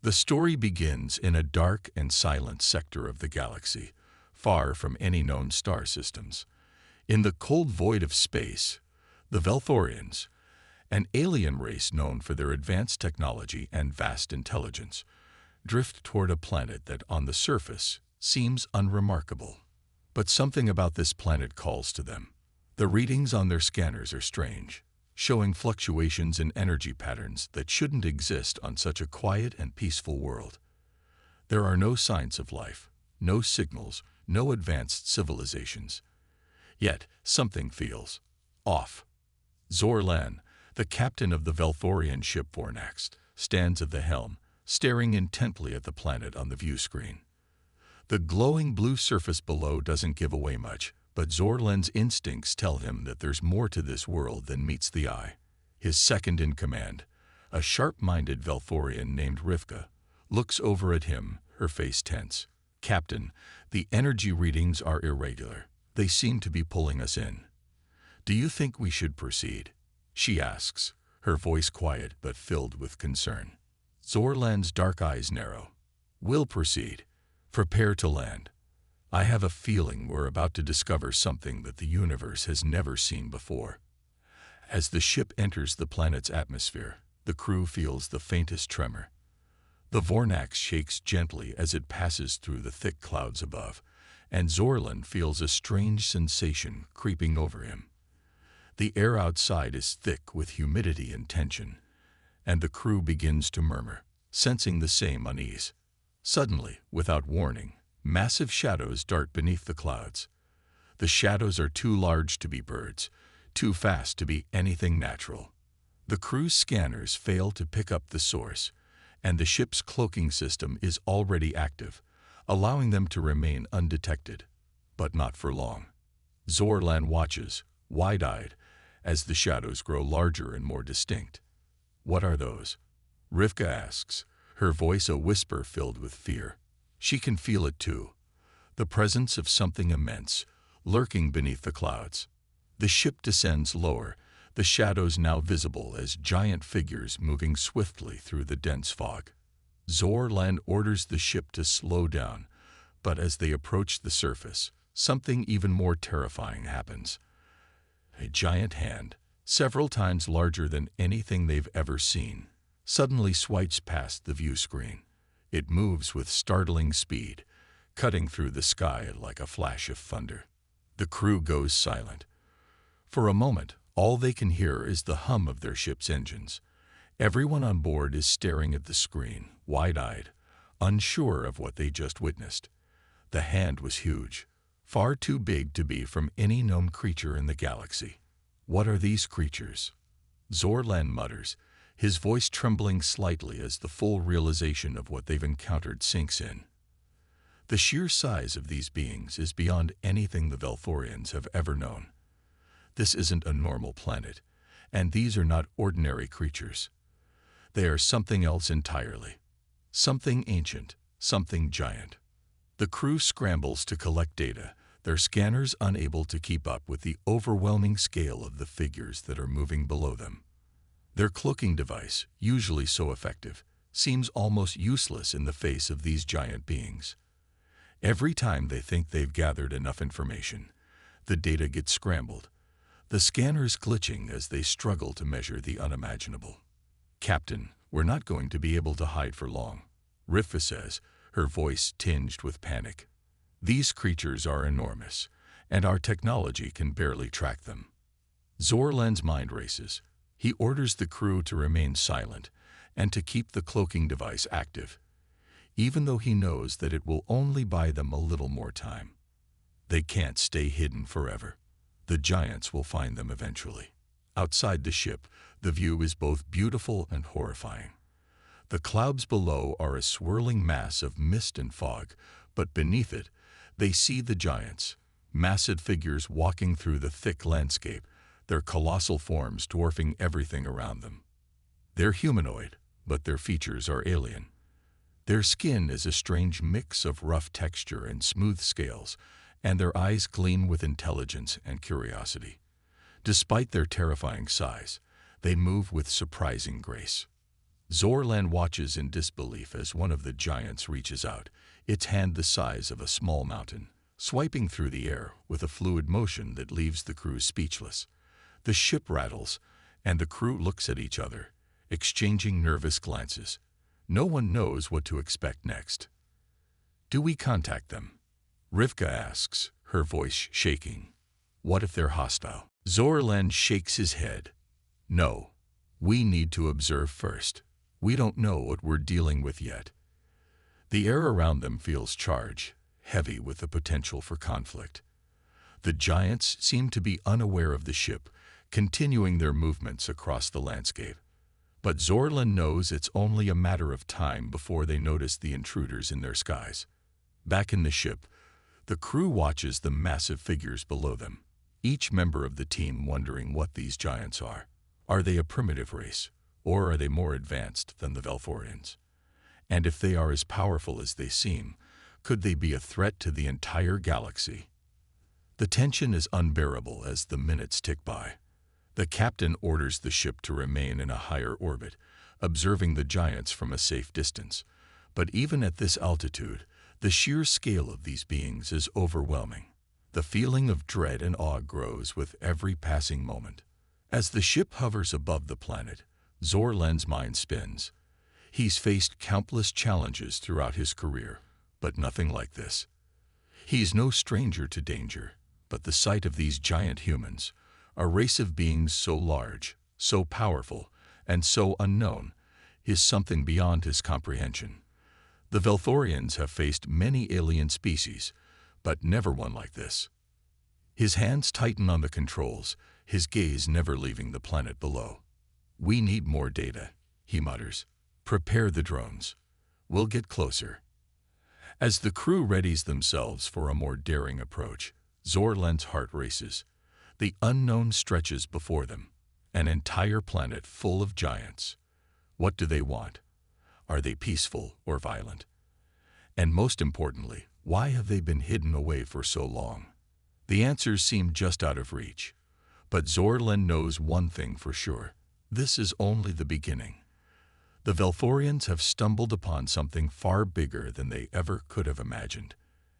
The story begins in a dark and silent sector of the galaxy, far from any known star systems. In the cold void of space, the Velthorians, an alien race known for their advanced technology and vast intelligence, drift toward a planet that on the surface seems unremarkable. But something about this planet calls to them. The readings on their scanners are strange, showing fluctuations in energy patterns that shouldn't exist on such a quiet and peaceful world. There are no signs of life, no signals, no advanced civilizations. Yet something feels off. Zorlan, the captain of the Velthorian ship Fornax, stands at the helm, staring intently at the planet on the view screen. The glowing blue surface below doesn't give away much, but Zorlan's instincts tell him that there's more to this world than meets the eye. His second-in-command, a sharp-minded Velthorian named Rivka, looks over at him, her face tense. "Captain, the energy readings are irregular. They seem to be pulling us in. Do you think we should proceed?" she asks, her voice quiet but filled with concern. Zorlan's dark eyes narrow. "We'll proceed. Prepare to land. I have a feeling we're about to discover something that the universe has never seen before." As the ship enters the planet's atmosphere, the crew feels the faintest tremor. The Fornax shakes gently as it passes through the thick clouds above, and Zorlan feels a strange sensation creeping over him. The air outside is thick with humidity and tension, and the crew begins to murmur, sensing the same unease. Suddenly, without warning, massive shadows dart beneath the clouds. The shadows are too large to be birds, too fast to be anything natural. The crew's scanners fail to pick up the source, and the ship's cloaking system is already active, allowing them to remain undetected. But not for long. Zorlan watches, wide-eyed, as the shadows grow larger and more distinct. "What are those?" Rivka asks, her voice a whisper filled with fear. She can feel it too, the presence of something immense, lurking beneath the clouds. The ship descends lower, the shadows now visible as giant figures moving swiftly through the dense fog. Zorlan orders the ship to slow down, but as they approach the surface, something even more terrifying happens. A giant hand, several times larger than anything they've ever seen, suddenly swipes past the view screen. It moves with startling speed, cutting through the sky like a flash of thunder. The crew goes silent. For a moment, all they can hear is the hum of their ship's engines. Everyone on board is staring at the screen, wide-eyed, unsure of what they just witnessed. The hand was huge, far too big to be from any known creature in the galaxy. "What are these creatures?" Zorlan mutters, his voice trembling slightly as the full realization of what they've encountered sinks in. The sheer size of these beings is beyond anything the Velthorians have ever known. This isn't a normal planet, and these are not ordinary creatures. They are something else entirely. Something ancient, something giant. The crew scrambles to collect data, their scanners unable to keep up with the overwhelming scale of the figures that are moving below them. Their cloaking device, usually so effective, seems almost useless in the face of these giant beings. Every time they think they've gathered enough information, the data gets scrambled, the scanners glitching as they struggle to measure the unimaginable. "Captain, we're not going to be able to hide for long," Rivka says, her voice tinged with panic. "These creatures are enormous, and our technology can barely track them." Zorlan's mind races. He orders the crew to remain silent and to keep the cloaking device active, even though he knows that it will only buy them a little more time. They can't stay hidden forever. The giants will find them eventually. Outside the ship, the view is both beautiful and horrifying. The clouds below are a swirling mass of mist and fog, but beneath it, they see the giants, massive figures walking through the thick landscape, their colossal forms dwarfing everything around them. They're humanoid, but their features are alien. Their skin is a strange mix of rough texture and smooth scales, and their eyes gleam with intelligence and curiosity. Despite their terrifying size, they move with surprising grace. Zorlan watches in disbelief as one of the giants reaches out, its hand the size of a small mountain, swiping through the air with a fluid motion that leaves the crew speechless. The ship rattles, and the crew looks at each other, exchanging nervous glances. No one knows what to expect next. Do we contact them? Rivka asks, her voice shaking. What if they're hostile? Zorlan shakes his head. No. We need to observe first. We don't know what we're dealing with yet. The air around them feels charged, heavy with the potential for conflict. The giants seem to be unaware of the ship, continuing their movements across the landscape. But Zorlan knows it's only a matter of time before they notice the intruders in their skies. Back in the ship, the crew watches the massive figures below them, each member of the team wondering what these giants are. Are they a primitive race, or are they more advanced than the Velforians? And if they are as powerful as they seem, could they be a threat to the entire galaxy? The tension is unbearable as the minutes tick by. The captain orders the ship to remain in a higher orbit, observing the giants from a safe distance. But even at this altitude, the sheer scale of these beings is overwhelming. The feeling of dread and awe grows with every passing moment. As the ship hovers above the planet, Zorlan's mind spins. He's faced countless challenges throughout his career, but nothing like this. He's no stranger to danger, but the sight of these giant humans, a race of beings so large, so powerful, and so unknown, is something beyond his comprehension. The Velforians have faced many alien species, but never one like this. His hands tighten on the controls, his gaze never leaving the planet below. We need more data, he mutters. Prepare the drones. We'll get closer. As the crew readies themselves for a more daring approach, Zorlan's heart races. The unknown stretches before them, an entire planet full of giants. What do they want? Are they peaceful or violent? And most importantly, why have they been hidden away for so long? The answers seem just out of reach. But Zorlan knows one thing for sure. This is only the beginning. The Velforians have stumbled upon something far bigger than they ever could have imagined.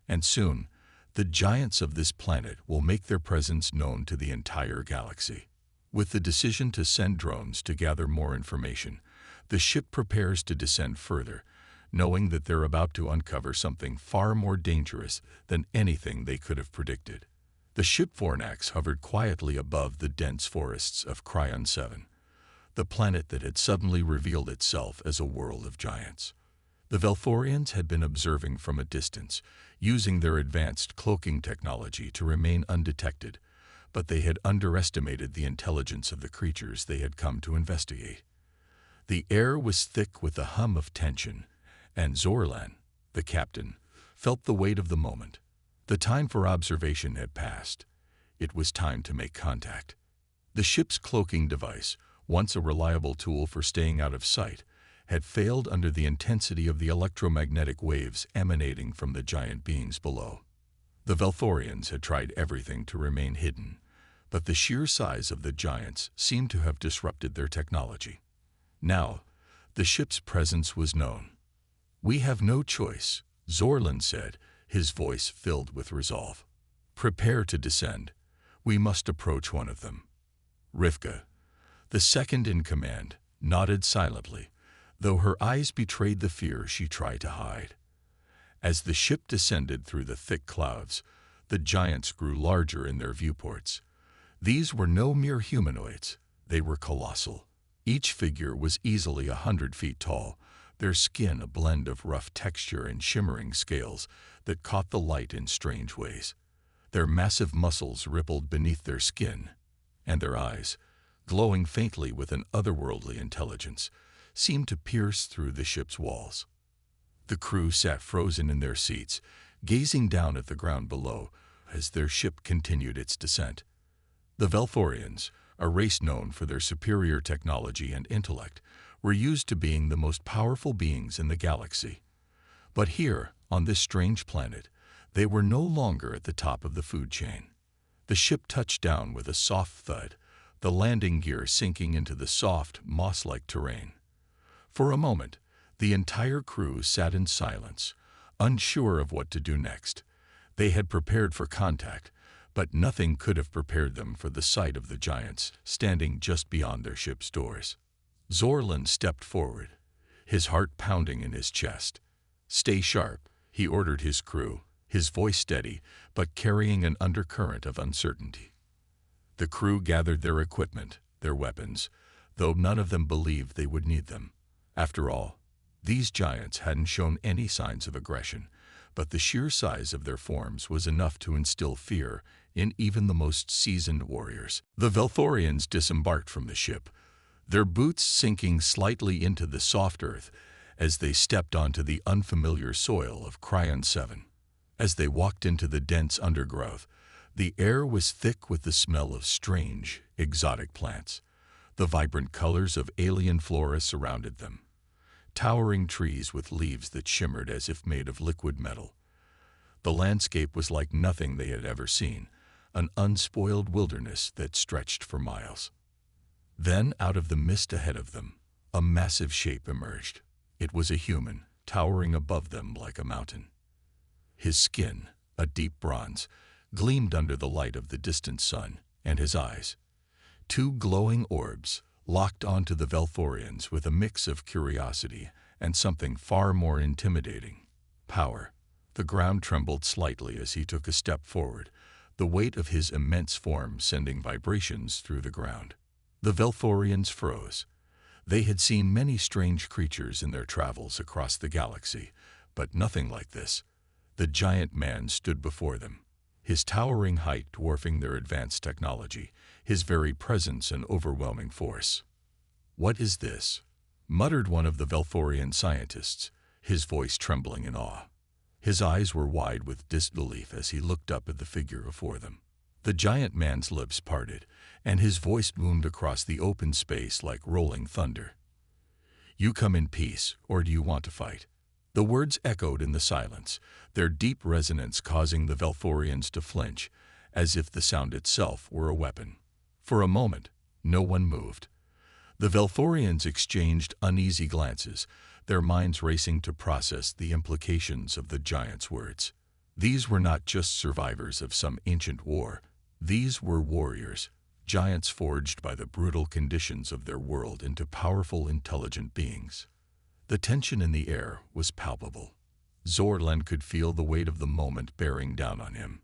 And soon, the giants of this planet will make their presence known to the entire galaxy. With the decision to send drones to gather more information, the ship prepares to descend further, knowing that they're about to uncover something far more dangerous than anything they could have predicted. The ship Fornax hovered quietly above the dense forests of Cryon 7, the planet that had suddenly revealed itself as a world of giants. The Velforians had been observing from a distance, using their advanced cloaking technology to remain undetected, but they had underestimated the intelligence of the creatures they had come to investigate. The air was thick with the hum of tension, and Zorlan, the captain, felt the weight of the moment. The time for observation had passed. It was time to make contact. The ship's cloaking device, once a reliable tool for staying out of sight, had failed under the intensity of the electromagnetic waves emanating from the giant beings below. The Velforians had tried everything to remain hidden, but the sheer size of the giants seemed to have disrupted their technology. Now, the ship's presence was known. "We have no choice," Zorlan said, his voice filled with resolve. "Prepare to descend. We must approach one of them." Rivka, the second in command, nodded silently, though her eyes betrayed the fear she tried to hide. As the ship descended through the thick clouds, the giants grew larger in their viewports. These were no mere humanoids. They were colossal. Each figure was easily 100 feet tall, their skin a blend of rough texture and shimmering scales that caught the light in strange ways. Their massive muscles rippled beneath their skin, and their eyes, glowing faintly with an otherworldly intelligence, seemed to pierce through the ship's walls. The crew sat frozen in their seats, gazing down at the ground below as their ship continued its descent. The Velforians, a race known for their superior technology and intellect, were used to being the most powerful beings in the galaxy. But here, on this strange planet, they were no longer at the top of the food chain. The ship touched down with a soft thud, the landing gear sinking into the soft, moss-like terrain. For a moment, the entire crew sat in silence, unsure of what to do next. They had prepared for contact, but nothing could have prepared them for the sight of the giants standing just beyond their ship's doors. Zorlan stepped forward, his heart pounding in his chest. "Stay sharp," he ordered his crew, his voice steady but carrying an undercurrent of uncertainty. The crew gathered their equipment, their weapons, though none of them believed they would need them. After all, these giants hadn't shown any signs of aggression, but the sheer size of their forms was enough to instill fear in even the most seasoned warriors. The Velthorians disembarked from the ship, their boots sinking slightly into the soft earth as they stepped onto the unfamiliar soil of Cryon 7. As they walked into the dense undergrowth, the air was thick with the smell of strange, exotic plants. The vibrant colors of alien flora surrounded them. Towering trees with leaves that shimmered as if made of liquid metal. The landscape was like nothing they had ever seen, an unspoiled wilderness that stretched for miles. Then, out of the mist ahead of them, a massive shape emerged. It was a human, towering above them like a mountain. His skin, a deep bronze, gleamed under the light of the distant sun, and his eyes, two glowing orbs, locked onto the Velthorians with a mix of curiosity and something far more intimidating: power. The ground trembled slightly as he took a step forward, the weight of his immense form sending vibrations through the ground. The Velthorians froze. They had seen many strange creatures in their travels across the galaxy, but nothing like this. The giant man stood before them, his towering height dwarfing their advanced technology, his very presence an overwhelming force. "What is this?" muttered one of the Velthorian scientists, his voice trembling in awe. His eyes were wide with disbelief as he looked up at the figure before them. The giant man's lips parted, and his voice boomed across the open space like rolling thunder. "You come in peace, or do you want to fight?" The words echoed in the silence, their deep resonance causing the Velthorians to flinch, as if the sound itself were a weapon. For a moment, no one moved. The Velthorians exchanged uneasy glances, their minds racing to process the implications of the giant's words. These were not just survivors of some ancient war. These were warriors, giants forged by the brutal conditions of their world into powerful, intelligent beings. The tension in the air was palpable. Zorlan could feel the weight of the moment bearing down on him.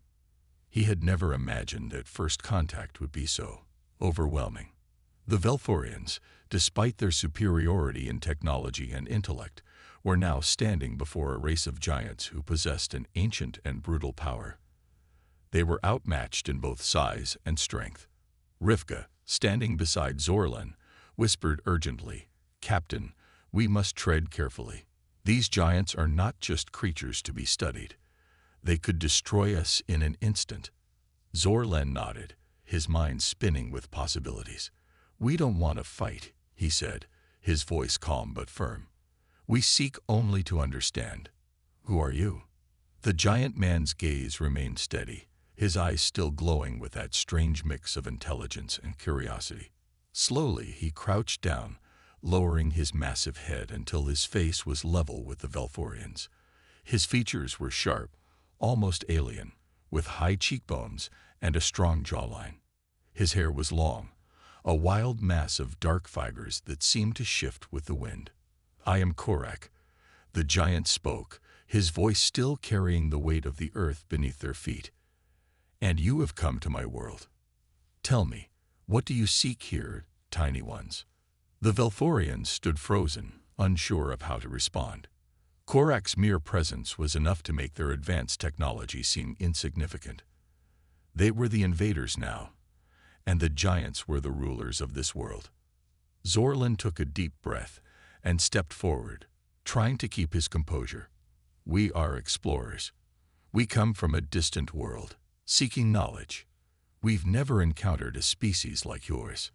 He had never imagined that first contact would be so overwhelming. The Velthorians, despite their superiority in technology and intellect, were now standing before a race of giants who possessed an ancient and brutal power. They were outmatched in both size and strength. Rivka, standing beside Zorlan, whispered urgently, "Captain, we must tread carefully. These giants are not just creatures to be studied. They could destroy us in an instant." Zorlan nodded, his mind spinning with possibilities. "We don't want to fight," he said, his voice calm but firm. "We seek only to understand. Who are you?" The giant man's gaze remained steady, his eyes still glowing with that strange mix of intelligence and curiosity. Slowly he crouched down, lowering his massive head until his face was level with the Velthorians. His features were sharp, almost alien, with high cheekbones and a strong jawline. His hair was long, a wild mass of dark fibers that seemed to shift with the wind. "I am Korak," the giant spoke, his voice still carrying the weight of the earth beneath their feet. "And you have come to my world. Tell me, what do you seek here, tiny ones?" The Velthorians stood frozen, unsure of how to respond. Korak's mere presence was enough to make their advanced technology seem insignificant. They were the invaders now, and the giants were the rulers of this world. Zorlan took a deep breath and stepped forward, trying to keep his composure. "We are explorers. We come from a distant world, seeking knowledge. We've never encountered a species like yours."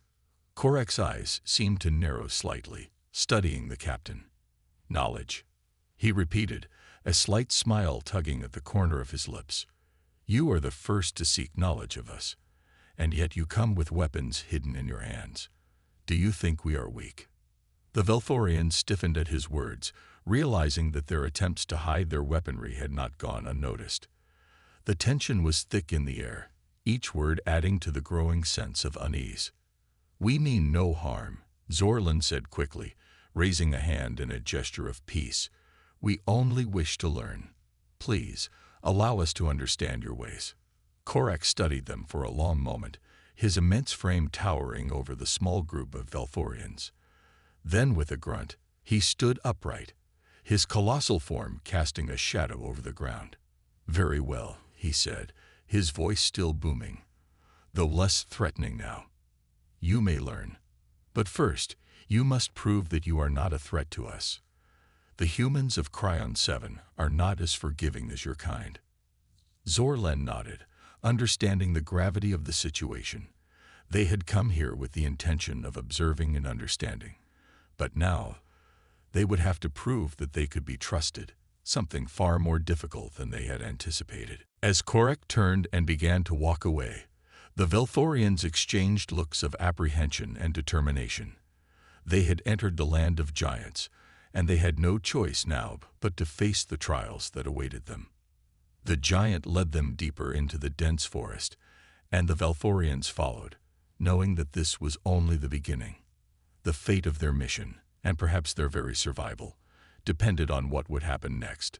Korak's eyes seemed to narrow slightly, studying the captain. "Knowledge," he repeated, a slight smile tugging at the corner of his lips. "You are the first to seek knowledge of us, and yet you come with weapons hidden in your hands. Do you think we are weak?" The Velthorians stiffened at his words, realizing that their attempts to hide their weaponry had not gone unnoticed. The tension was thick in the air, each word adding to the growing sense of unease. "We mean no harm," Zorlin said quickly, raising a hand in a gesture of peace. "We only wish to learn. Please, allow us to understand your ways." Korak studied them for a long moment, his immense frame towering over the small group of Velthorians. Then, with a grunt, he stood upright, his colossal form casting a shadow over the ground. "Very well," he said, his voice still booming, though less threatening now. "You may learn. But first, you must prove that you are not a threat to us. The humans of Cryon 7 are not as forgiving as your kind." Zorlen nodded, understanding the gravity of the situation. They had come here with the intention of observing and understanding. But now, they would have to prove that they could be trusted, something far more difficult than they had anticipated. As Korak turned and began to walk away, the Velthorians exchanged looks of apprehension and determination. They had entered the land of giants, and they had no choice now but to face the trials that awaited them. The giant led them deeper into the dense forest, and the Velthorians followed, knowing that this was only the beginning. The fate of their mission, and perhaps their very survival, depended on what would happen next.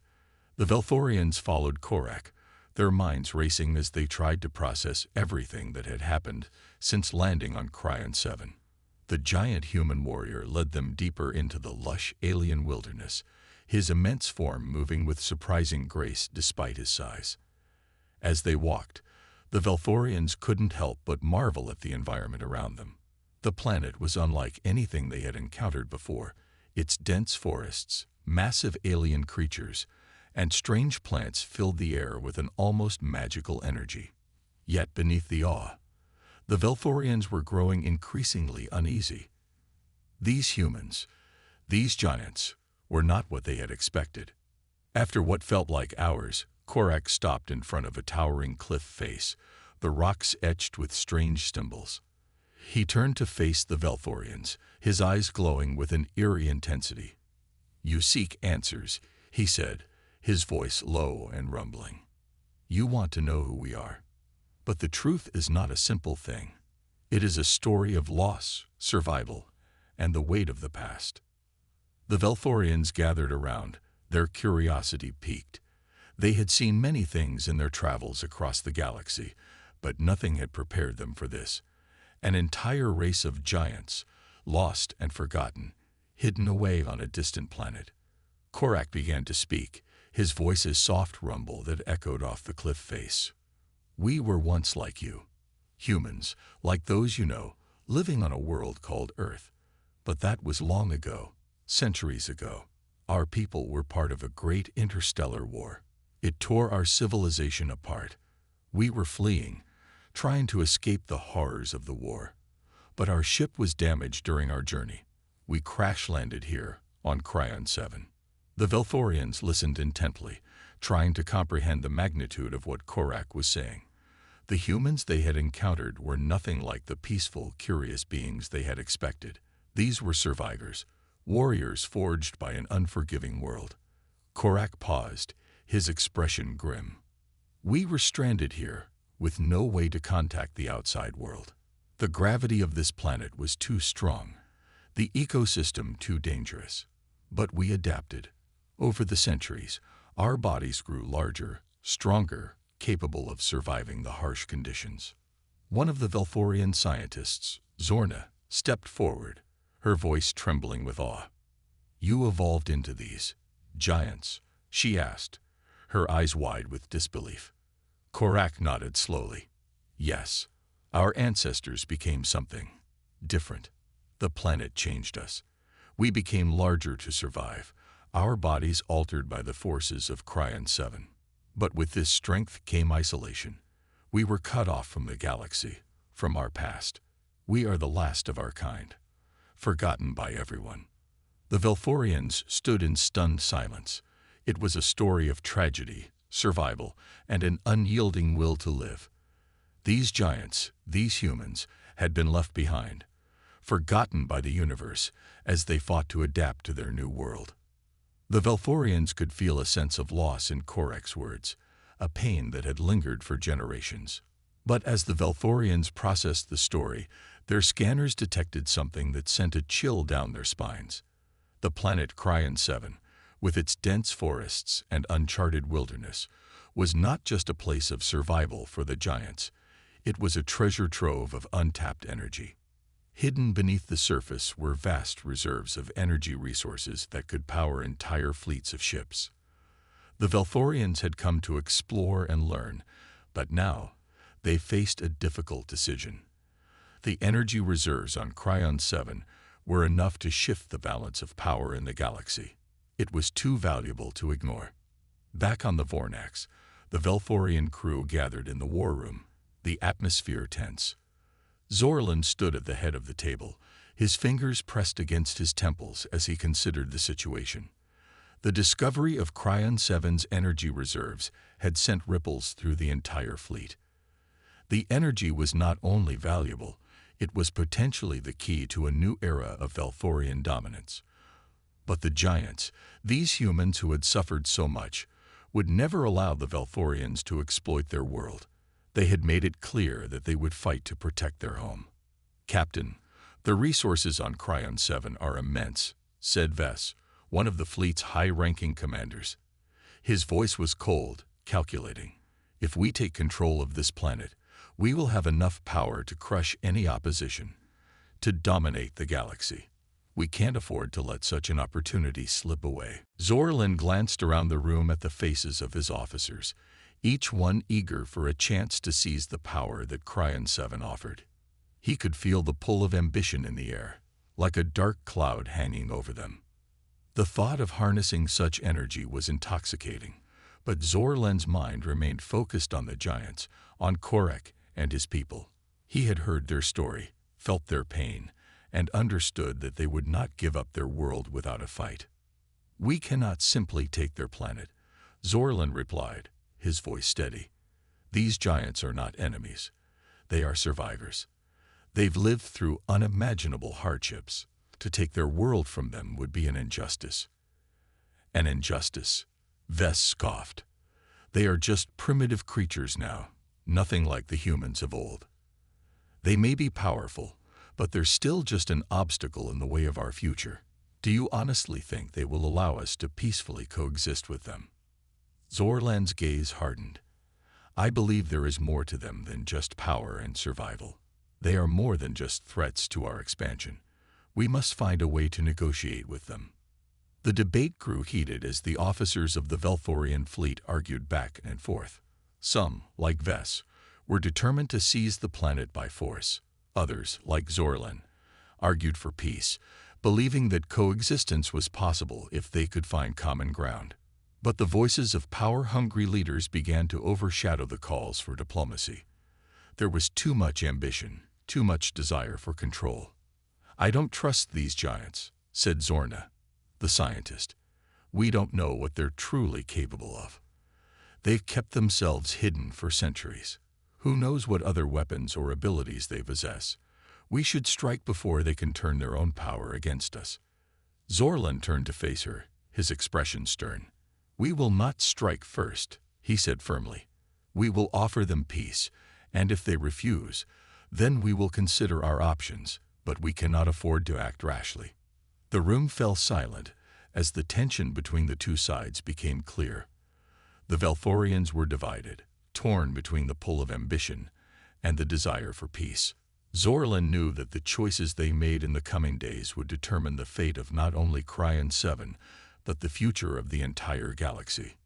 The Velthorians followed Korak, their minds racing as they tried to process everything that had happened since landing on Cryon 7. The giant human warrior led them deeper into the lush alien wilderness, his immense form moving with surprising grace despite his size. As they walked, the Velthorians couldn't help but marvel at the environment around them. The planet was unlike anything they had encountered before. Its dense forests, massive alien creatures, and strange plants filled the air with an almost magical energy. Yet beneath the awe, the Velthorians were growing increasingly uneasy. These humans, these giants, were not what they had expected. After what felt like hours, Korak stopped in front of a towering cliff face, the rocks etched with strange symbols. He turned to face the Velthorians, his eyes glowing with an eerie intensity. "You seek answers," he said, his voice low and rumbling. "You want to know who we are. But the truth is not a simple thing. It is a story of loss, survival, and the weight of the past." The Velthorians gathered around, their curiosity piqued. They had seen many things in their travels across the galaxy, but nothing had prepared them for this. An entire race of giants, lost and forgotten, hidden away on a distant planet. Korak began to speak, his voice a soft rumble that echoed off the cliff face. "We were once like you, humans, like those you know, living on a world called Earth. But that was long ago, centuries ago. Our people were part of a great interstellar war. It tore our civilization apart. We were fleeing, trying to escape the horrors of the war. But our ship was damaged during our journey. We crash-landed here, on Cryon 7. The Velthorians listened intently, trying to comprehend the magnitude of what Korak was saying. The humans they had encountered were nothing like the peaceful, curious beings they had expected. These were survivors, warriors forged by an unforgiving world. Korak paused, his expression grim. "We were stranded here, with no way to contact the outside world. The gravity of this planet was too strong, the ecosystem too dangerous. But we adapted. Over the centuries, our bodies grew larger, stronger, capable of surviving the harsh conditions." One of the Velthorian scientists, Zorna, stepped forward, her voice trembling with awe. "You evolved into these giants?" she asked, her eyes wide with disbelief. Korak nodded slowly. "Yes, our ancestors became something different. The planet changed us. We became larger to survive, our bodies altered by the forces of Cryon 7. But with this strength came isolation. We were cut off from the galaxy, from our past. We are the last of our kind, forgotten by everyone." The Velthorians stood in stunned silence. It was a story of tragedy, survival, and an unyielding will to live. These giants, these humans, had been left behind, forgotten by the universe as they fought to adapt to their new world. The Velthorians could feel a sense of loss in Korek's words, a pain that had lingered for generations. But as the Velthorians processed the story, their scanners detected something that sent a chill down their spines. The planet Cryon 7, with its dense forests and uncharted wilderness, was not just a place of survival for the giants. It was a treasure trove of untapped energy. Hidden beneath the surface were vast reserves of energy resources that could power entire fleets of ships. The Velthorians had come to explore and learn, but now they faced a difficult decision. The energy reserves on Cryon 7 were enough to shift the balance of power in the galaxy. It was too valuable to ignore. Back on the Vornax, the Velthorian crew gathered in the war room, the atmosphere tense. Zorlan stood at the head of the table, his fingers pressed against his temples as he considered the situation. The discovery of Cryon 7's energy reserves had sent ripples through the entire fleet. The energy was not only valuable, it was potentially the key to a new era of Velthorian dominance. But the giants, these humans who had suffered so much, would never allow the Velthorians to exploit their world. They had made it clear that they would fight to protect their home. "Captain, the resources on Cryon 7 are immense," said Vess, one of the fleet's high-ranking commanders. His voice was cold, calculating. "If we take control of this planet, we will have enough power to crush any opposition, to dominate the galaxy. We can't afford to let such an opportunity slip away." Zorlan glanced around the room at the faces of his officers, each one eager for a chance to seize the power that Cryon 7 offered. He could feel the pull of ambition in the air, like a dark cloud hanging over them. The thought of harnessing such energy was intoxicating, but Zorlan's mind remained focused on the giants, on Korek and his people. He had heard their story, felt their pain, and understood that they would not give up their world without a fight. "We cannot simply take their planet," Zorlan replied, his voice steady. "These giants are not enemies. They are survivors. They've lived through unimaginable hardships. To take their world from them would be an injustice." "An injustice," Vess scoffed. "They are just primitive creatures now, nothing like the humans of old. They may be powerful, but they're still just an obstacle in the way of our future. Do you honestly think they will allow us to peacefully coexist with them?" Zorlan's gaze hardened. "I believe there is more to them than just power and survival. They are more than just threats to our expansion. We must find a way to negotiate with them." The debate grew heated as the officers of the Velthorian fleet argued back and forth. Some, like Vess, were determined to seize the planet by force. Others, like Zorlan, argued for peace, believing that coexistence was possible if they could find common ground. But the voices of power-hungry leaders began to overshadow the calls for diplomacy. There was too much ambition, too much desire for control. "I don't trust these giants," said Zorna, the scientist. "We don't know what they're truly capable of. They've kept themselves hidden for centuries. Who knows what other weapons or abilities they possess? We should strike before they can turn their own power against us." Zorlan turned to face her, his expression stern. "We will not strike first," he said firmly. "We will offer them peace, and if they refuse, then we will consider our options, but we cannot afford to act rashly." The room fell silent as the tension between the two sides became clear. The Velthorians were divided, torn between the pull of ambition and the desire for peace. Zorlan knew that the choices they made in the coming days would determine the fate of not only Cryon 7, but the future of the entire galaxy.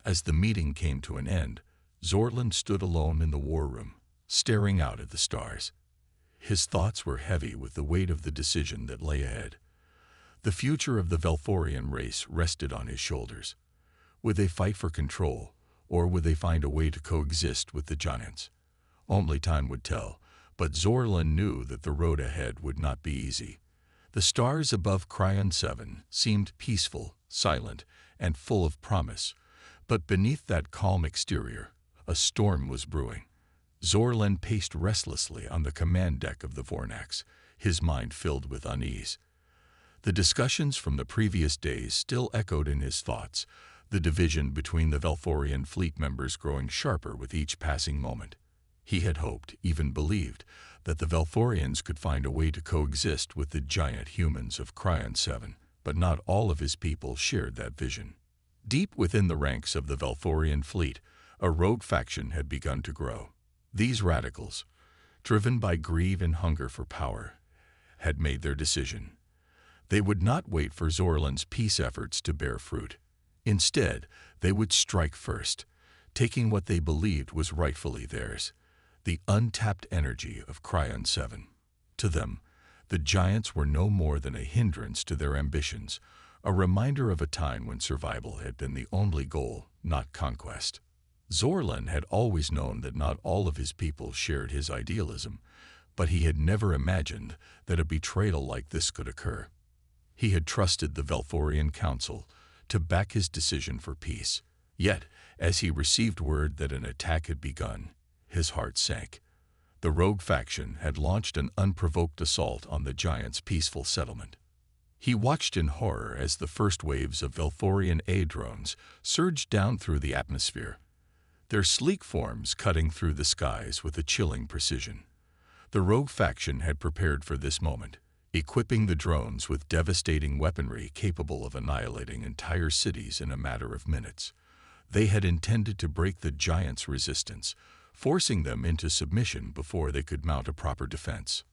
As the meeting came to an end, Zorlan stood alone in the war room, staring out at the stars. His thoughts were heavy with the weight of the decision that lay ahead. The future of the Velthorian race rested on his shoulders. Would they fight for control, or would they find a way to coexist with the giants? Only time would tell, but Zorlan knew that the road ahead would not be easy. The stars above Cryon 7 seemed peaceful, silent, and full of promise, but beneath that calm exterior, a storm was brewing. Zorlan paced restlessly on the command deck of the Vornax, his mind filled with unease. The discussions from the previous days still echoed in his thoughts, the division between the Velthorian fleet members growing sharper with each passing moment. He had hoped, even believed, that the Velthorians could find a way to coexist with the giant humans of Cryon 7, but not all of his people shared that vision. Deep within the ranks of the Velthorian fleet, a rogue faction had begun to grow. These radicals, driven by greed and hunger for power, had made their decision. They would not wait for Zorlan's peace efforts to bear fruit. Instead, they would strike first, taking what they believed was rightfully theirs, the untapped energy of Cryon 7. To them, the giants were no more than a hindrance to their ambitions, a reminder of a time when survival had been the only goal, not conquest. Zorlan had always known that not all of his people shared his idealism, but he had never imagined that a betrayal like this could occur. He had trusted the Velthorian Council to back his decision for peace. Yet, as he received word that an attack had begun, his heart sank. The rogue faction had launched an unprovoked assault on the giants' peaceful settlement. He watched in horror as the first waves of Velthorian A-drones surged down through the atmosphere, their sleek forms cutting through the skies with a chilling precision. The rogue faction had prepared for this moment, equipping the drones with devastating weaponry capable of annihilating entire cities in a matter of minutes. They had intended to break the giants' resistance, forcing them into submission before they could mount a proper defense.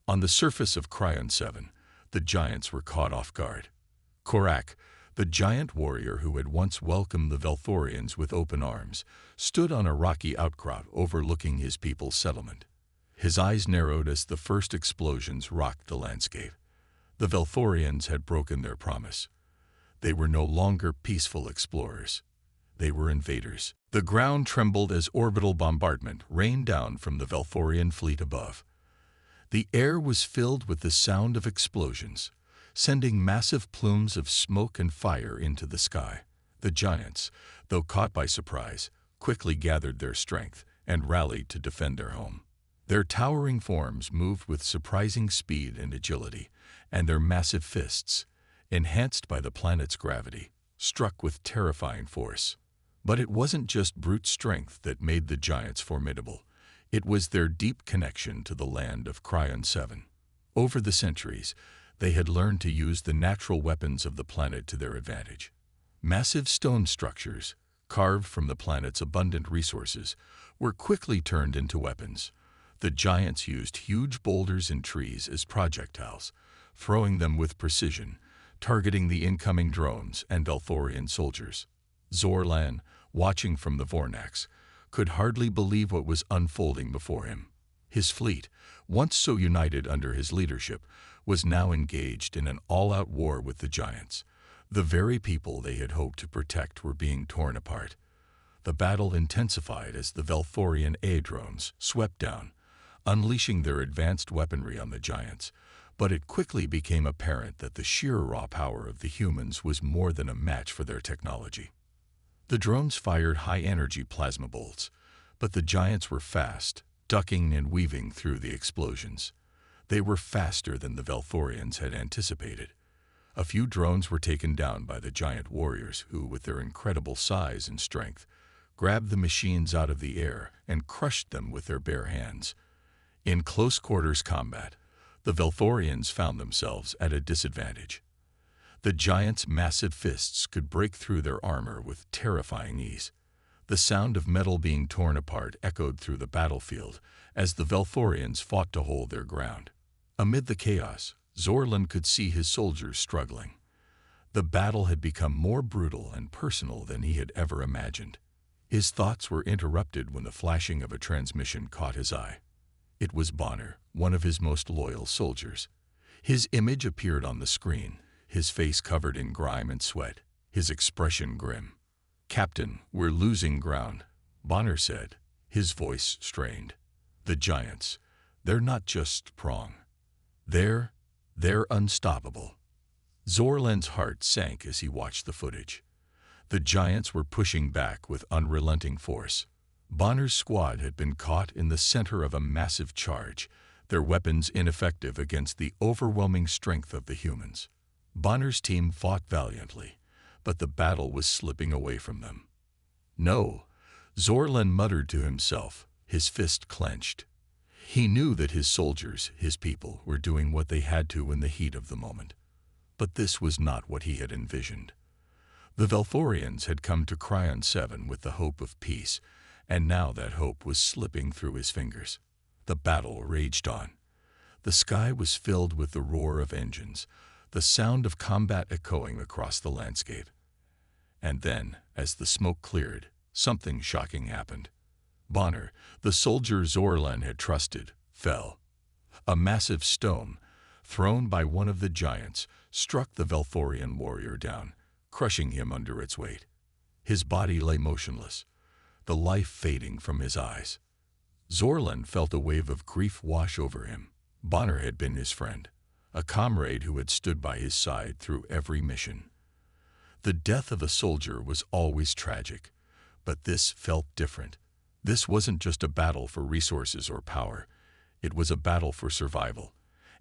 On the surface of Cryon 7, the giants were caught off guard. Korak, the giant warrior who had once welcomed the Velthorians with open arms, stood on a rocky outcrop overlooking his people's settlement. His eyes narrowed as the first explosions rocked the landscape. The Velthorians had broken their promise. They were no longer peaceful explorers. They were invaders. The ground trembled as orbital bombardment rained down from the Velthorian fleet above. The air was filled with the sound of explosions, sending massive plumes of smoke and fire into the sky. The giants, though caught by surprise, quickly gathered their strength and rallied to defend their home. Their towering forms moved with surprising speed and agility, and their massive fists, enhanced by the planet's gravity, struck with terrifying force. But it wasn't just brute strength that made the giants formidable. It was their deep connection to the land of Cryon 7. Over the centuries, they had learned to use the natural weapons of the planet to their advantage. Massive stone structures, carved from the planet's abundant resources, were quickly turned into weapons. The giants used huge boulders and trees as projectiles, throwing them with precision, targeting the incoming drones and Velthorian soldiers. Zorlan, watching from the Vornax, could hardly believe what was unfolding before him. His fleet, once so united under his leadership, was now engaged in an all-out war with the giants. The very people they had hoped to protect were being torn apart. The battle intensified as the Velthorian A-drones swept down, unleashing their advanced weaponry on the giants, but it quickly became apparent that the sheer raw power of the humans was more than a match for their technology. The drones fired high-energy plasma bolts, but the giants were fast, ducking and weaving through the explosions. They were faster than the Velthorians had anticipated. A few drones were taken down by the giant warriors who, with their incredible size and strength, grabbed the machines out of the air and crushed them with their bare hands. In close-quarters combat, the Velthorians found themselves at a disadvantage. The giants' massive fists could break through their armor with terrifying ease. The sound of metal being torn apart echoed through the battlefield as the Velthorians fought to hold their ground. Amid the chaos, Zorlan could see his soldiers struggling. The battle had become more brutal and personal than he had ever imagined. His thoughts were interrupted when the flashing of a transmission caught his eye. It was Bonner, one of his most loyal soldiers. His image appeared on the screen, his face covered in grime and sweat, his expression grim. "Captain, we're losing ground," Bonner said, his voice strained. "The giants, they're not just strong. They're unstoppable." Zorlan's heart sank as he watched the footage. The giants were pushing back with unrelenting force. Bonner's squad had been caught in the center of a massive charge, their weapons ineffective against the overwhelming strength of the humans. Bonner's team fought valiantly, but the battle was slipping away from them. No, Zorlan muttered to himself, his fist clenched. He knew that his soldiers, his people, were doing what they had to in the heat of the moment. But this was not what he had envisioned. The Velthorians had come to Cryon 7 with the hope of peace, and now that hope was slipping through his fingers. The battle raged on. The sky was filled with the roar of engines, the sound of combat echoing across the landscape. And then, as the smoke cleared, something shocking happened. Bonner, the soldier Zorlan had trusted, fell. A massive stone, thrown by one of the giants, struck the Velthorian warrior down, crushing him under its weight. His body lay motionless, the life fading from his eyes. Zorlan felt a wave of grief wash over him. Bonner had been his friend, a comrade who had stood by his side through every mission. The death of a soldier was always tragic, but this felt different. This wasn't just a battle for resources or power. It was a battle for survival,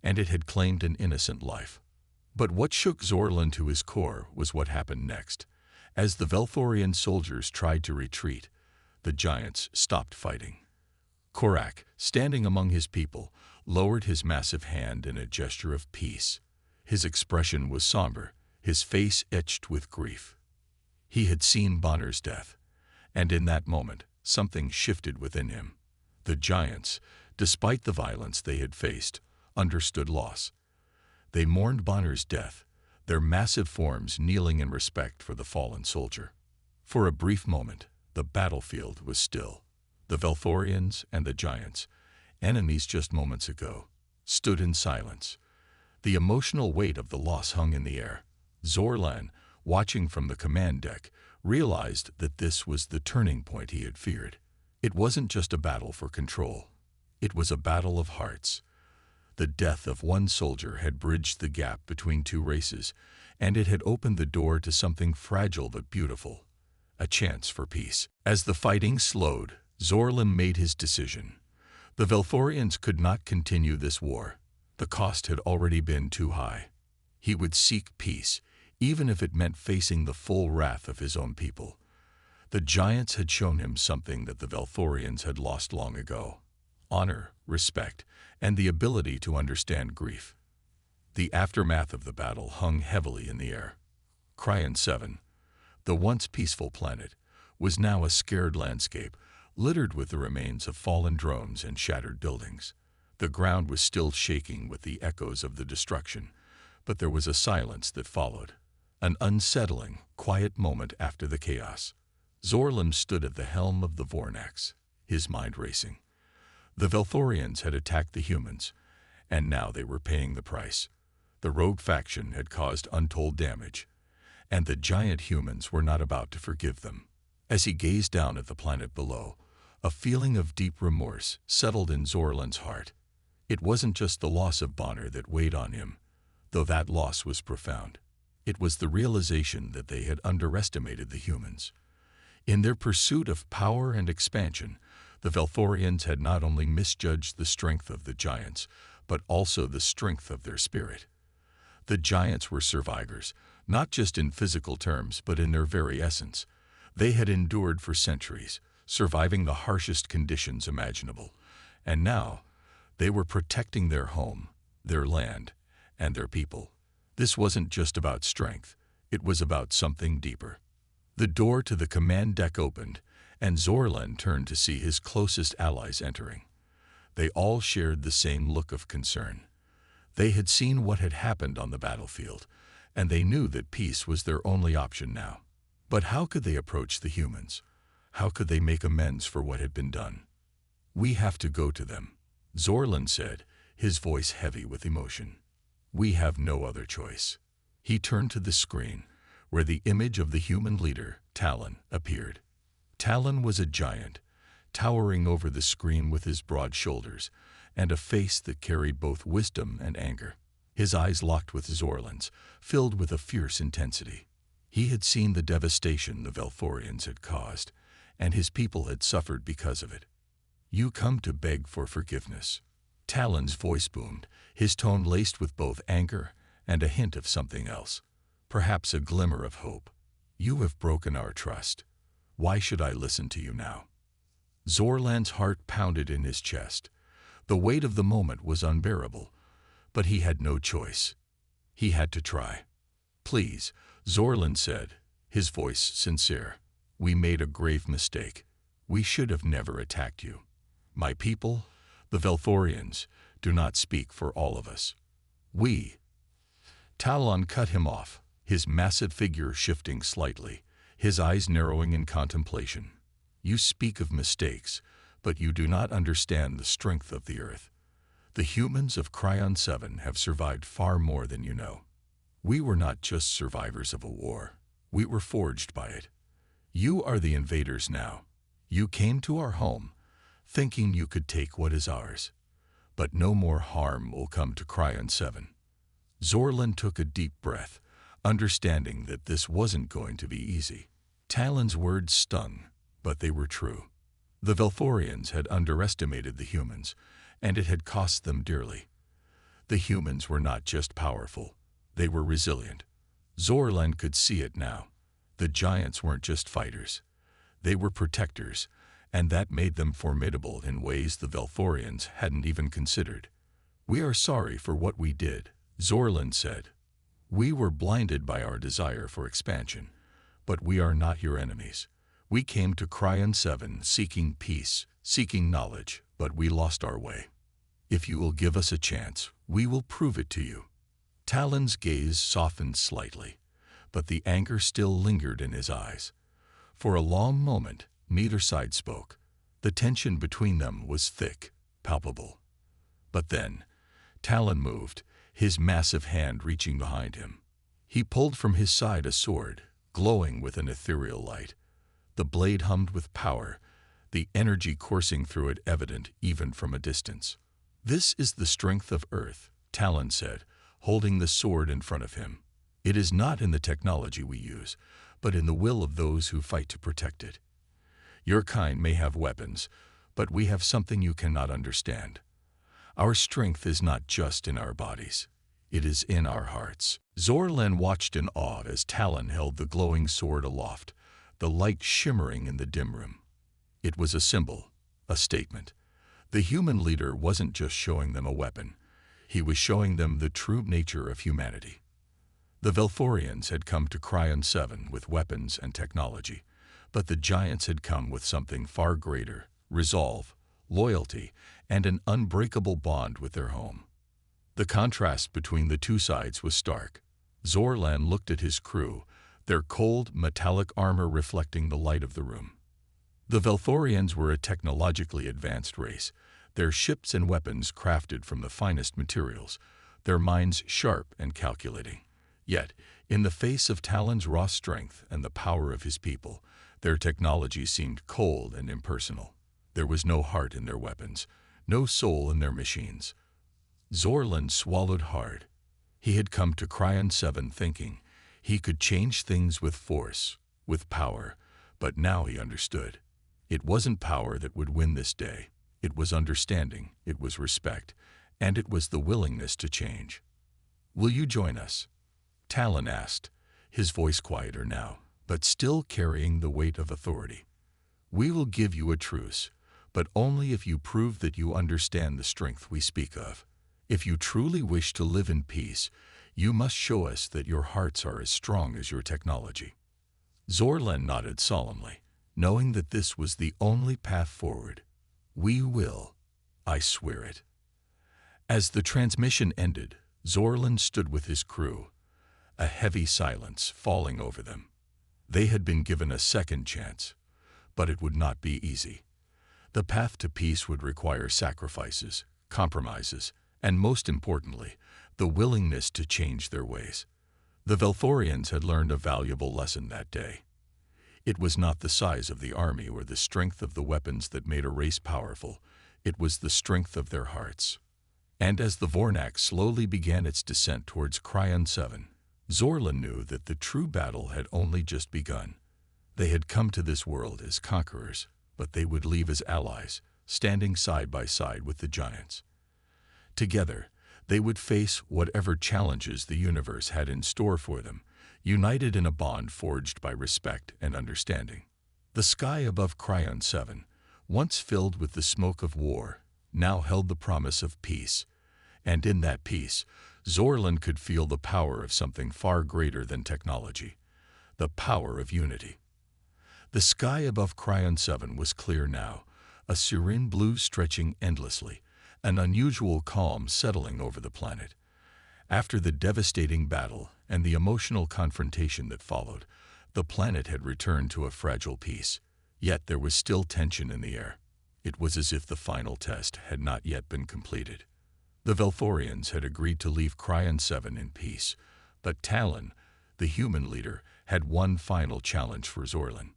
and it had claimed an innocent life. But what shook Zorlan to his core was what happened next. As the Velthorian soldiers tried to retreat, the giants stopped fighting. Korak, standing among his people, lowered his massive hand in a gesture of peace. His expression was somber, his face etched with grief. He had seen Bonner's death, and in that moment, something shifted within him. The giants, despite the violence they had faced, understood loss. They mourned Bonner's death, their massive forms kneeling in respect for the fallen soldier. For a brief moment, the battlefield was still. The Velthorians and the giants, enemies just moments ago, stood in silence. The emotional weight of the loss hung in the air. Zorlan, watching from the command deck, realized that this was the turning point he had feared. It wasn't just a battle for control. It was a battle of hearts. The death of one soldier had bridged the gap between two races, and it had opened the door to something fragile but beautiful, a chance for peace. As the fighting slowed, Zorlan made his decision. The Velthorians could not continue this war. The cost had already been too high. He would seek peace, even if it meant facing the full wrath of his own people. The giants had shown him something that the Velthorians had lost long ago: honor, respect, and the ability to understand grief. The aftermath of the battle hung heavily in the air. Cryon 7, the once peaceful planet, was now a scared landscape, littered with the remains of fallen drones and shattered buildings. The ground was still shaking with the echoes of the destruction, but there was a silence that followed. An unsettling, quiet moment after the chaos. Zorlan stood at the helm of the Vornax, his mind racing. The Velthorians had attacked the humans, and now they were paying the price. The rogue faction had caused untold damage, and the giant humans were not about to forgive them. As he gazed down at the planet below, a feeling of deep remorse settled in Zorlan's heart. It wasn't just the loss of Bonner that weighed on him, though that loss was profound. It was the realization that they had underestimated the humans. In their pursuit of power and expansion, the Velthorians had not only misjudged the strength of the giants, but also the strength of their spirit. The giants were survivors, not just in physical terms, but in their very essence. They had endured for centuries, surviving the harshest conditions imaginable, and now they were protecting their home, their land, and their people. This wasn't just about strength, it was about something deeper. The door to the command deck opened, and Zorlan turned to see his closest allies entering. They all shared the same look of concern. They had seen what had happened on the battlefield, and they knew that peace was their only option now. But how could they approach the humans? How could they make amends for what had been done? "We have to go to them," Zorlan said, his voice heavy with emotion. "We have no other choice." He turned to the screen, where the image of the human leader, Talon, appeared. Talon was a giant, towering over the screen with his broad shoulders and a face that carried both wisdom and anger. His eyes locked with Zorlan's, filled with a fierce intensity. He had seen the devastation the Velthorians had caused, and his people had suffered because of it. "You come to beg for forgiveness," Talon's voice boomed, his tone laced with both anger and a hint of something else, perhaps a glimmer of hope. You have broken our trust. Why should I listen to you now? Zorlan's heart pounded in his chest. The weight of the moment was unbearable, but he had no choice. He had to try. Please, Zorlan said, his voice sincere. We made a grave mistake. We should have never attacked you. My people, the Velthorians, do not speak for all of us. We. Talon cut him off, his massive figure shifting slightly, his eyes narrowing in contemplation. You speak of mistakes, but you do not understand the strength of the Earth. The humans of Cryon 7 have survived far more than you know. We were not just survivors of a war. We were forged by it. You are the invaders now. You came to our home, thinking you could take what is ours. But no more harm will come to Cryon 7. Zorlan took a deep breath, understanding that this wasn't going to be easy. Talon's words stung, but they were true. The Velthorians had underestimated the humans, and it had cost them dearly. The humans were not just powerful, they were resilient. Zorlan could see it now. The giants weren't just fighters. They were protectors, and that made them formidable in ways the Velthorians hadn't even considered. We are sorry for what we did, Zorlan said. We were blinded by our desire for expansion, but we are not your enemies. We came to Cryon 7 seeking peace, seeking knowledge, but we lost our way. If you will give us a chance, we will prove it to you. Talon's gaze softened slightly, but the anger still lingered in his eyes. For a long moment, neither side spoke. The tension between them was thick, palpable. But then, Talon moved, his massive hand reaching behind him. He pulled from his side a sword, glowing with an ethereal light. The blade hummed with power, the energy coursing through it evident even from a distance. This is the strength of Earth, Talon said, holding the sword in front of him. It is not in the technology we use, but in the will of those who fight to protect it. Your kind may have weapons, but we have something you cannot understand. Our strength is not just in our bodies. It is in our hearts. Zorlan watched in awe as Talon held the glowing sword aloft, the light shimmering in the dim room. It was a symbol, a statement. The human leader wasn't just showing them a weapon. He was showing them the true nature of humanity. The Velthorians had come to Cryon 7 with weapons and technology, but the giants had come with something far greater: resolve, loyalty, and an unbreakable bond with their home. The contrast between the two sides was stark. Zorlan looked at his crew, their cold, metallic armor reflecting the light of the room. The Velthorians were a technologically advanced race, their ships and weapons crafted from the finest materials, their minds sharp and calculating. Yet, in the face of Talon's raw strength and the power of his people, their technology seemed cold and impersonal. There was no heart in their weapons, no soul in their machines. Zorlan swallowed hard. He had come to Cryon 7 thinking he could change things with force, with power, but now he understood. It wasn't power that would win this day. It was understanding, it was respect, and it was the willingness to change. Will you join us? Talon asked, his voice quieter now, but still carrying the weight of authority. We will give you a truce, but only if you prove that you understand the strength we speak of. If you truly wish to live in peace, you must show us that your hearts are as strong as your technology. Zorlan nodded solemnly, knowing that this was the only path forward. We will. I swear it. As the transmission ended, Zorlan stood with his crew, a heavy silence falling over them. They had been given a second chance, but it would not be easy. The path to peace would require sacrifices, compromises, and most importantly, the willingness to change their ways. The Velthorians had learned a valuable lesson that day. It was not the size of the army or the strength of the weapons that made a race powerful. It was the strength of their hearts. And as the Vornak slowly began its descent towards Cryon 7, Zorlan knew that the true battle had only just begun. They had come to this world as conquerors, but they would leave as allies, standing side by side with the giants. Together, they would face whatever challenges the universe had in store for them, united in a bond forged by respect and understanding. The sky above Cryon 7, once filled with the smoke of war, now held the promise of peace, and in that peace, Zorlan could feel the power of something far greater than technology, the power of unity. The sky above Cryon 7 was clear now, a serene blue stretching endlessly, an unusual calm settling over the planet. After the devastating battle and the emotional confrontation that followed, the planet had returned to a fragile peace, yet there was still tension in the air. It was as if the final test had not yet been completed. The Velthorians had agreed to leave Cryon 7 in peace, but Talon, the human leader, had one final challenge for Zorlan.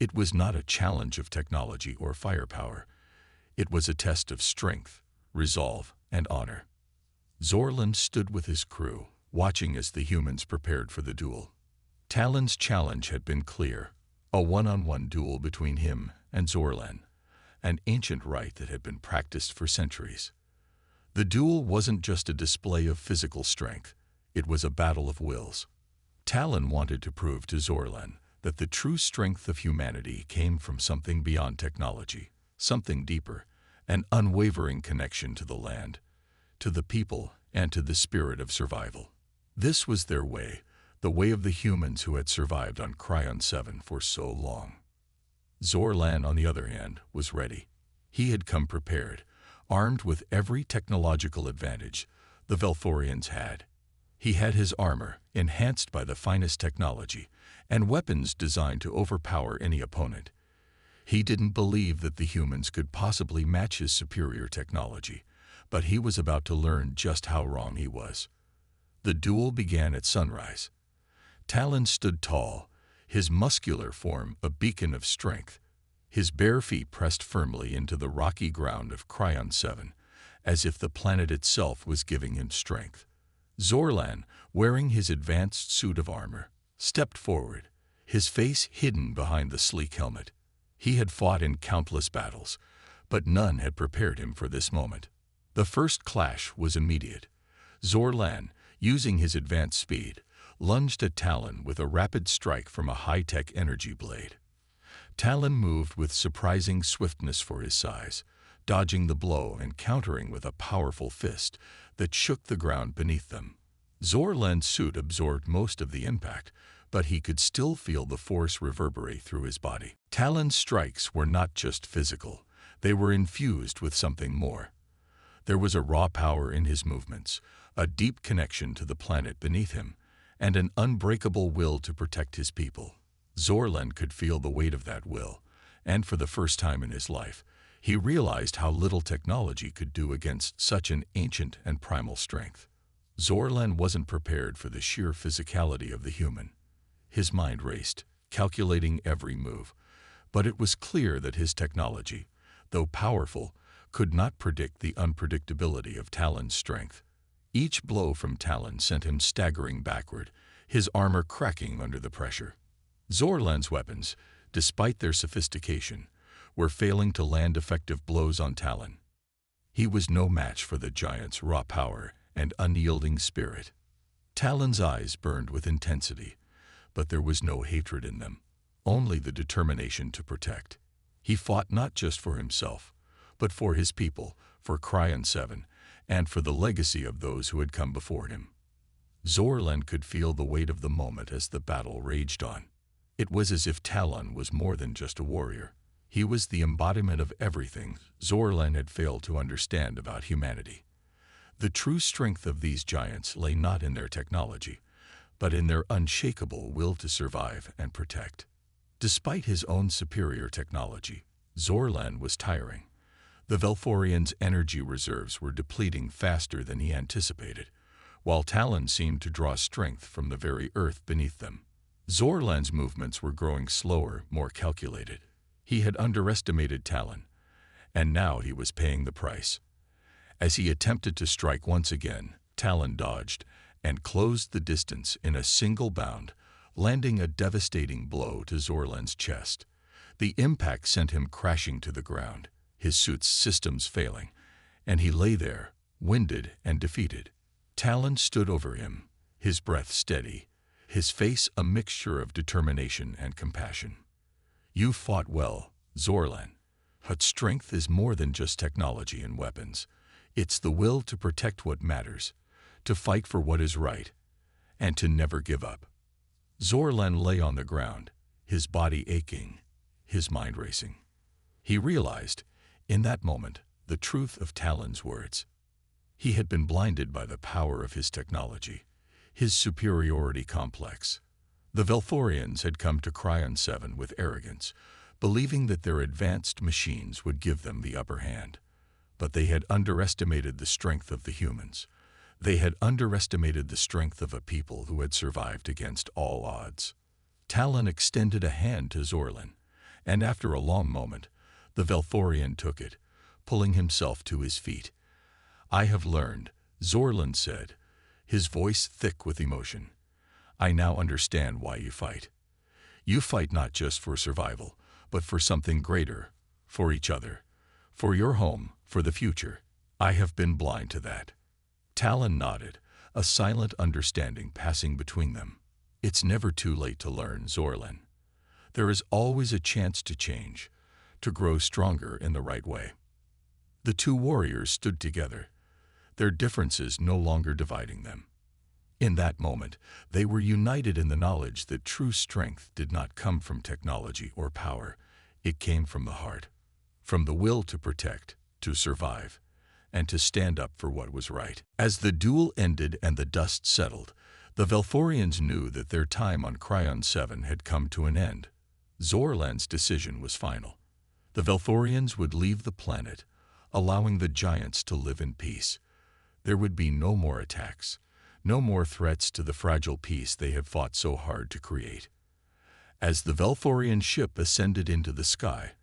It was not a challenge of technology or firepower. It was a test of strength, resolve, and honor. Zorlan stood with his crew, watching as the humans prepared for the duel. Talon's challenge had been clear, a one-on-one duel between him and Zorlan, an ancient rite that had been practiced for centuries. The duel wasn't just a display of physical strength, it was a battle of wills. Talon wanted to prove to Zorlan that the true strength of humanity came from something beyond technology, something deeper, an unwavering connection to the land, to the people, and to the spirit of survival. This was their way, the way of the humans who had survived on Cryon 7 for so long. Zorlan, on the other hand, was ready. He had come prepared, armed with every technological advantage the Velthorians had. He had his armor, enhanced by the finest technology, and weapons designed to overpower any opponent. He didn't believe that the humans could possibly match his superior technology, but he was about to learn just how wrong he was. The duel began at sunrise. Talon stood tall, his muscular form a beacon of strength, his bare feet pressed firmly into the rocky ground of Cryon 7, as if the planet itself was giving him strength. Zorlan, wearing his advanced suit of armor, stepped forward, his face hidden behind the sleek helmet. He had fought in countless battles, but none had prepared him for this moment. The first clash was immediate. Zorlan, using his advanced speed, lunged at Talon with a rapid strike from a high-tech energy blade. Talon moved with surprising swiftness for his size, dodging the blow and countering with a powerful fist that shook the ground beneath them. Zorlan's suit absorbed most of the impact, but he could still feel the force reverberate through his body. Talon's strikes were not just physical, they were infused with something more. There was a raw power in his movements, a deep connection to the planet beneath him, and an unbreakable will to protect his people. Zorlan could feel the weight of that will, and for the first time in his life, he realized how little technology could do against such an ancient and primal strength. Zorlan wasn't prepared for the sheer physicality of the human. His mind raced, calculating every move, but it was clear that his technology, though powerful, could not predict the unpredictability of Talon's strength. Each blow from Talon sent him staggering backward, his armor cracking under the pressure. Zorlan's weapons, despite their sophistication, were failing to land effective blows on Talon. He was no match for the giant's raw power and unyielding spirit. Talon's eyes burned with intensity, but there was no hatred in them, only the determination to protect. He fought not just for himself, but for his people, for Cryon 7, and for the legacy of those who had come before him. Zorlan could feel the weight of the moment as the battle raged on. It was as if Talon was more than just a warrior. He was the embodiment of everything Zorlan had failed to understand about humanity. The true strength of these giants lay not in their technology, but in their unshakable will to survive and protect. Despite his own superior technology, Zorlan was tiring. The Velthorians' energy reserves were depleting faster than he anticipated, while Talon seemed to draw strength from the very earth beneath them. Zorlan's movements were growing slower, more calculated. He had underestimated Talon, and now he was paying the price. As he attempted to strike once again, Talon dodged and closed the distance in a single bound, landing a devastating blow to Zorlan's chest. The impact sent him crashing to the ground, his suit's systems failing, and he lay there, Winded and defeated, Talon stood over him, his breath steady, his face a mixture of determination and compassion. "You fought well, Zorlan. But strength is more than just technology and weapons. It's the will to protect what matters, to fight for what is right, and to never give up." Zorlan lay on the ground, his body aching, his mind racing. He realized, in that moment, the truth of Talon's words. He had been blinded by the power of his technology, his superiority complex. The Velthorians had come to Cryon 7 with arrogance, believing that their advanced machines would give them the upper hand. But they had underestimated the strength of the humans. They had underestimated the strength of a people who had survived against all odds. Talon extended a hand to Zorlan, and after a long moment, the Velthorian took it, pulling himself to his feet. "I have learned," Zorlan said, his voice thick with emotion. "I now understand why you fight. You fight not just for survival, but for something greater, for each other, for your home, for the future. I have been blind to that." Talon nodded, a silent understanding passing between them. "It's never too late to learn, Zorlan. There is always a chance to change, to grow stronger in the right way." The two warriors stood together, their differences no longer dividing them. In that moment, they were united in the knowledge that true strength did not come from technology or power. It came from the heart, from the will to protect, to survive, and to stand up for what was right. As the duel ended and the dust settled, the Velthorians knew that their time on Cryon 7 had come to an end. Zorlan's decision was final. The Velthorians would leave the planet, allowing the giants to live in peace. There would be no more attacks, no more threats to the fragile peace they had fought so hard to create. As the Velthorian ship ascended into the sky,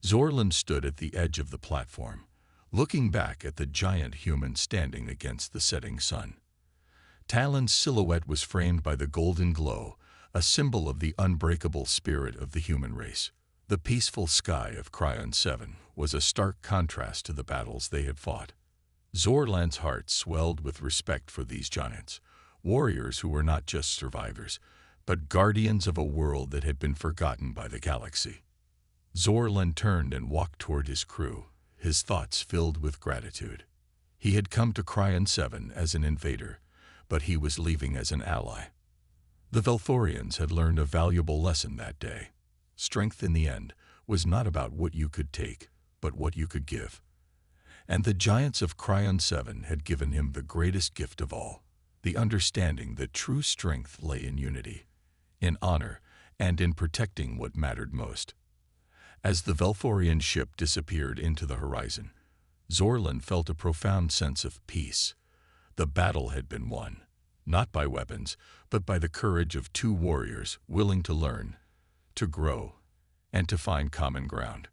Zorlan stood at the edge of the platform, looking back at the giant human standing against the setting sun. Talon's silhouette was framed by the golden glow, a symbol of the unbreakable spirit of the human race. The peaceful sky of Cryon 7 was a stark contrast to the battles they had fought. Zorlan's heart swelled with respect for these giants, warriors who were not just survivors, but guardians of a world that had been forgotten by the galaxy. Zorlan turned and walked toward his crew, his thoughts filled with gratitude. He had come to Cryon 7 as an invader, but he was leaving as an ally. The Velthorians had learned a valuable lesson that day. Strength in the end was not about what you could take, but what you could give. And the giants of Cryon 7 had given him the greatest gift of all, the understanding that true strength lay in unity, in honor, and in protecting what mattered most. As the Velthorian ship disappeared into the horizon, Zorlan felt a profound sense of peace. The battle had been won, not by weapons, but by the courage of two warriors willing to learn, to grow, and to find common ground.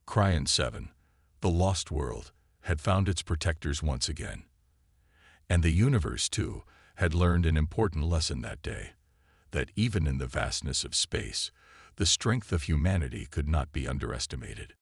Cryon 7, the lost world, had found its protectors once again. And the universe, too, had learned an important lesson that day, that even in the vastness of space, the strength of humanity could not be underestimated.